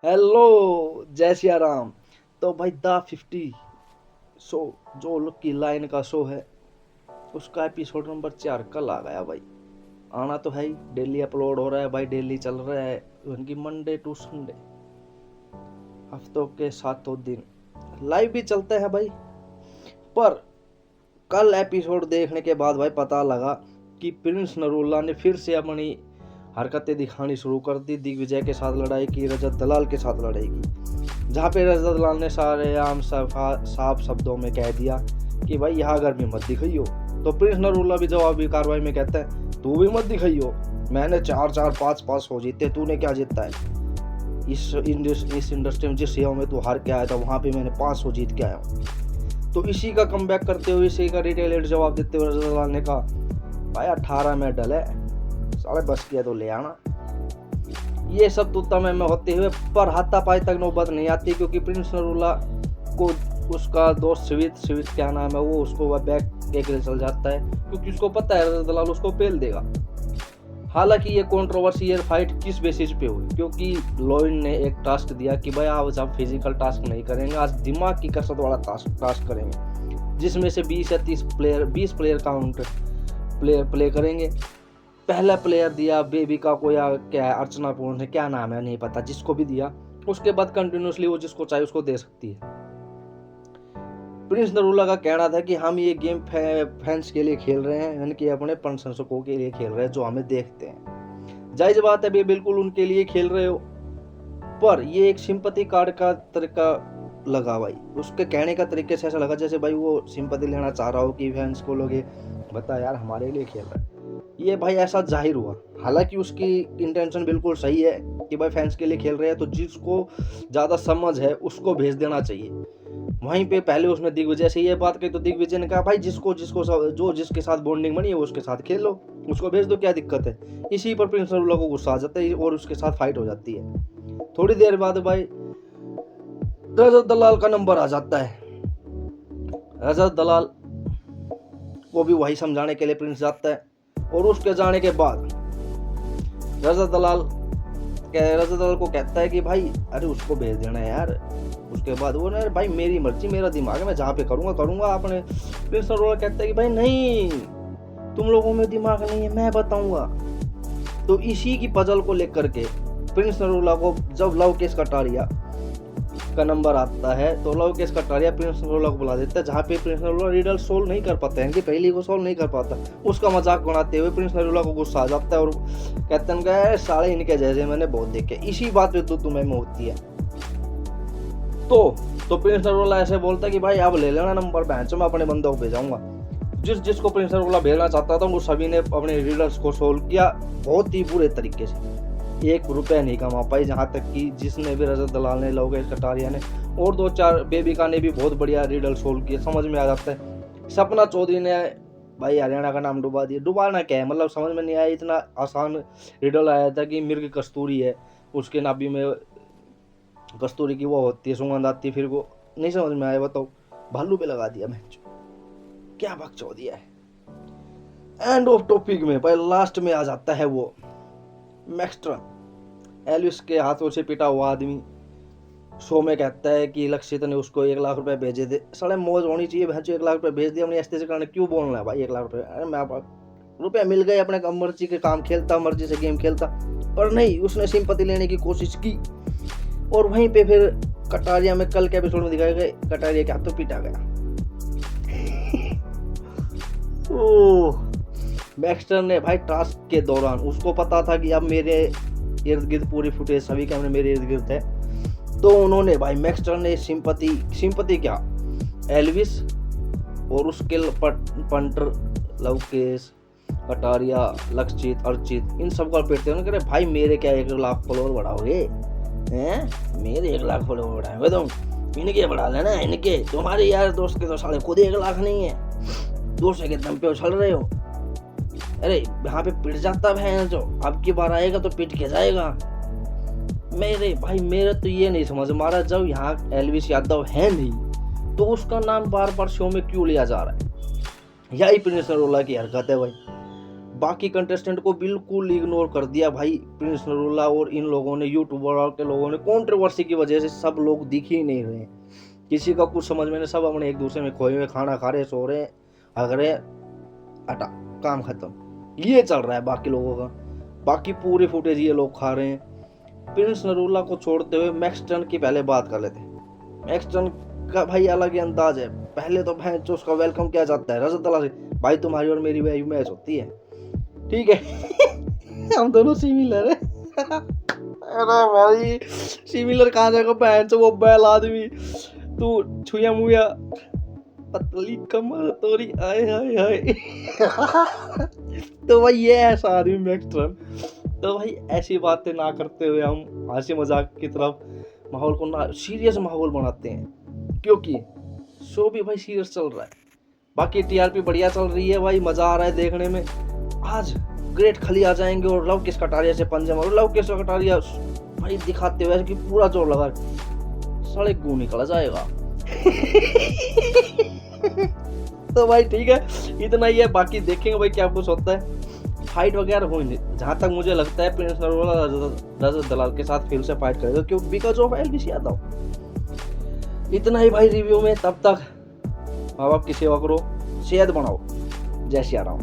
Hello जय सिया राम। तो भाई द 50 शो जो की लाइन का शो है उसका एपिसोड नंबर 4 कल आ गया भाई। आना तो है ही, डेली अपलोड हो रहा है भाई, डेली चल रहा है उनकी मंडे टू संडे, हफ्तों के 7 दिन लाइव भी चलते हैं भाई। पर कल एपिसोड देखने के बाद भाई पता लगा कि प्रिंस नरूल्ला ने फिर से अपनी हरकतें दिखानी शुरू कर दी। दिग्विजय के साथ लड़ाई की, रजत दलाल के साथ लड़ाई की, जहाँ पे रजत दलाल ने सारे आम साफ शब्दों में कह दिया कि भाई यहाँ गर्मी मत दिखाइयो। तो प्रिंस नरूल्ला भी जवाबी कार्रवाई में कहते हैं तू भी मत दिखाइयो, मैंने 4-4 5-5 हो जीते, तूने क्या जीता है? इस इंडस्ट्री में जिस सेवा में तू हार के आया था वहाँ पे मैंने 500 जीत के आया हूँ। तो इसी का कमबैक करते हुए, इसी का रिटेलिएट जवाब देते हुए रजत दलाल ने कहा भाई 18 मेडल है, साढ़े बस किया तो ले आना। ये सब तो तय में होते हुए पर हाथापाई तक नौबत नहीं आती, क्योंकि प्रिंस नरूल्ला को उसका दोस्त शिवित क्या नाम है वो, उसको वह बैक के लिए चल जाता है, क्योंकि उसको पता है रजत दलाल उसको पेल देगा। हालांकि ये कंट्रोवर्शियल फाइट किस बेसिस पे हुई, क्योंकि लॉयन ने एक टास्क दिया कि भाई आज हम फिजिकल टास्क नहीं करेंगे, आज दिमाग की कसरत वाला टास्क करेंगे, जिसमें से 20 या 30 प्लेयर 20 प्लेयर काउंट प्ले करेंगे। पहला प्लेयर दिया बेबी का कोई क्या है, अर्चना पूर्ण है, क्या नाम है नहीं पता, जिसको भी दिया उसके बाद कंटिन्यूसली वो जिसको चाहिए उसको दे सकती है। प्रिंस नरूल्ला का कहना था कि हम ये गेम फैंस के लिए खेल रहे हैं, यानी कि अपने प्रशंसकों के लिए खेल रहे हैं जो हमें देखते हैं। जायज बात है, बिल्कुल उनके लिए खेल रहे हो, पर ये एक सिंपैथी कार्ड का तरीका लगा भाई। उसके कहने का तरीके से ऐसा लगा जैसे भाई वो सिंपैथी लेना चाह रहा हो कि फैंस को लोग बता यार हमारे लिए खेल रहा है। ये भाई ऐसा जाहिर हुआ। हालांकि उसकी इंटेंशन बिल्कुल सही है कि भाई फैंस के लिए खेल रहे हैं, तो जिसको ज़्यादा समझ है उसको भेज देना चाहिए। वहीं पे पहले उसने दिग्विजय से ये बात कही, तो दिग्विजय ने कहा भाई जिसको जो जिसके साथ बॉन्डिंग बनी है वो उसके साथ खेल लो, उसको भेज दो, क्या दिक्कत है। इसी पर प्रिंस नरूल्ला को गुस्सा आ जाता है और उसके साथ फाइट हो जाती है। थोड़ी देर बाद भाई रजत दलाल का नंबर आ जाता है। रजत दलाल को भी वही समझाने के लिए प्रिंस जाता है, और उसके जाने के बाद रजत दलाल को कहता है कि भाई अरे उसको भेज देना है यार। उसके बाद वो ना भाई मेरी मर्जी, मेरा दिमाग है, मैं जहाँ पे करूँगा आपने। प्रिंस नरूल्ला कहता है कि भाई नहीं, तुम लोगों में दिमाग नहीं है, मैं बताऊंगा। तो इसी की पजल को लेकर के प्रिंस नरूल्ला को जब लवकेश कटारिया का नंबर आता है तो लवकेश कटारिया प्रिंस नरूल्ला को बुला देता है, जहाँ पे प्रिंस नरूल्ला रिडल सोल्व नहीं कर पाता है, इनकी पहली को सोल्व नहीं कर पाता। उसका मजाक बनाते हुए प्रिंस नरूल्ला को गुस्सा आ जाता है और कहते हैं साले इनके जैसे मैंने बहुत देखे। इसी बात पे तो तुम्हें में होती है। तो प्रिंस नरूल्ला ऐसे बोलता है कि भाई अब ले लेना नंबर, बेंच में अपने बंदों को भेजाऊंगा। जिसको प्रिंस नरूल्ला भेजना चाहता था वो सभी ने अपने रीडर्स को सोल्व किया बहुत ही बुरे तरीके से। 1 रुपया नहीं कमा पाई, जहाँ तक कि जिसने भी रजत दलाल ने, लवकेश कटारिया ने और 2-4 बेबिका ने भी बहुत बढ़िया रिडल सोल्व किए, समझ में आ जाता है। सपना चौधरी ने भाई हरियाणा का नाम डुबा दिया। डुबाना क्या है, मतलब समझ में नहीं आया। इतना आसान रिडल आया था कि मिर्ग कस्तूरी है, उसके नाभि में कस्तूरी की वो होती है, सुगंध आती है, फिर वो नहीं समझ में आया। बताओ, भालू पे लगा दिया मैं, क्या बकचोद दिया है। एंड ऑफ टॉपिक में भाई लास्ट में आ जाता है वो मैक्सट्रन, एलिस के हाथों से पिटा हुआ आदमी। शो में कहता है कि लक्षित ने उसको 1 लाख रुपए भेजे थे। साले मौज होनी चाहिए, भैंसो 1 लाख रुपए भेज दिया, अपनी ऐसे से करने क्यों बोलना है भाई 1 लाख रुपए। अरे मैं रुपए मिल गए, अपने मर्जी के काम खेलता, मर्जी से गेम खेलता, पर नहीं, उसने सिंपैथी लेने की कोशिश की। और वहीं पे फिर कटारिया में कल के एपिसोड में दिखाया गया कटारिया के हाथों पीटा गया। मैक्सटर ने भाई टास्क के दौरान उसको पता था कि अब मेरे इर्द गिर्द पूरी फुटेज सभी कैमरे मेरे इर्द गिर्द है, तो उन्होंने भाई मैक्सटर ने सिंपैथी क्या एल्विस और उसके पंटर लवकेश कटारिया लक्षित अर्चित इन सब का पेटते उन्होंने कहा भाई मेरे क्या 1 लाख फॉलोअर बढ़ाओगे हैं, मेरे 1 लाख फॉलोअर बढ़ाओगे तुम, इनके बढ़ा लेना, इनके तुम्हारे यार दोस्त के तो साले खुद 1 लाख नहीं है, दूसरे के दम पे उछल रहे हो। अरे यहाँ पे पिट जाता है जो, अब की बार आएगा तो पिट के जाएगा। मेरे भाई मेरा तो ये नहीं समझ मारा, जब यहाँ एल्विस यादव है नहीं तो उसका नाम बार बार शो में क्यों लिया जा रहा है। यही प्रिंस नरूल्ला की हरकत है भाई। बाकी कंटेस्टेंट को बिल्कुल इग्नोर कर दिया भाई प्रिंस नरूला, और इन लोगों ने, यूट्यूबर के लोगों ने, कंट्रोवर्सी की वजह से सब लोग दिख ही नहीं रहे, किसी का कुछ समझ में नहीं, सब अपने एक दूसरे में खोए हुए, खाना खा रहे, सो रहे, अगरे, हटा, काम खत्म, ये चल रहा है बाकी लोगों का। बाकी पूरी फुटेज ये लोग खा रहे हैं। प्रिंस नरूला को छोड़ते हुए मैक्सटन की पहले बात कर लेते हैं। मैक्सटन का भाई अलग ही अंदाज है, पहले तो भाई जो उसका वेलकम किया जाता है रजत तला से, भाई तुम्हारी और मेरी मैच होती है, ठीक है हम दोनों सिमिलर है अरे भाई सिमिलर कहाँ जाएगा बहन से, वो बैल आदमी, तू छुया मुया, पतली कमर तोरी, आए हाय हाय तो भाई ये ऐसा आदमी मैक्सटन। तो भाई ऐसी बातें ना करते हुए हम हंसी मजाक की तरफ माहौल को ना सीरियस माहौल बनाते हैं, क्योंकि शो भी भाई सीरियस चल रहा है। बाकी टीआरपी बढ़िया चल रही है भाई, मजा आ रहा है देखने में। आज ग्रेट खली आ जाएंगे और लवकेश कटारिया से पंजे मारो, लवकेश कटारिया भाई दिखाते हुए कि पूरा जोर लगा, साले गू निकला जाएगा तो भाई ठीक है, इतना ही है, बाकी देखेंगे भाई क्या कुछ होता है। फाइट वगैरह होंगे, जहां तक मुझे लगता है प्रिंस नरूला रजत दलाल के साथ फिर से फाइट करेगा, क्योंकि बिकॉज ऑफ एलबीसी यादव। इतना ही भाई रिव्यू में, तब तक माँ बाप की सेवा करो, सेहत बनाओ, जय श्री राम।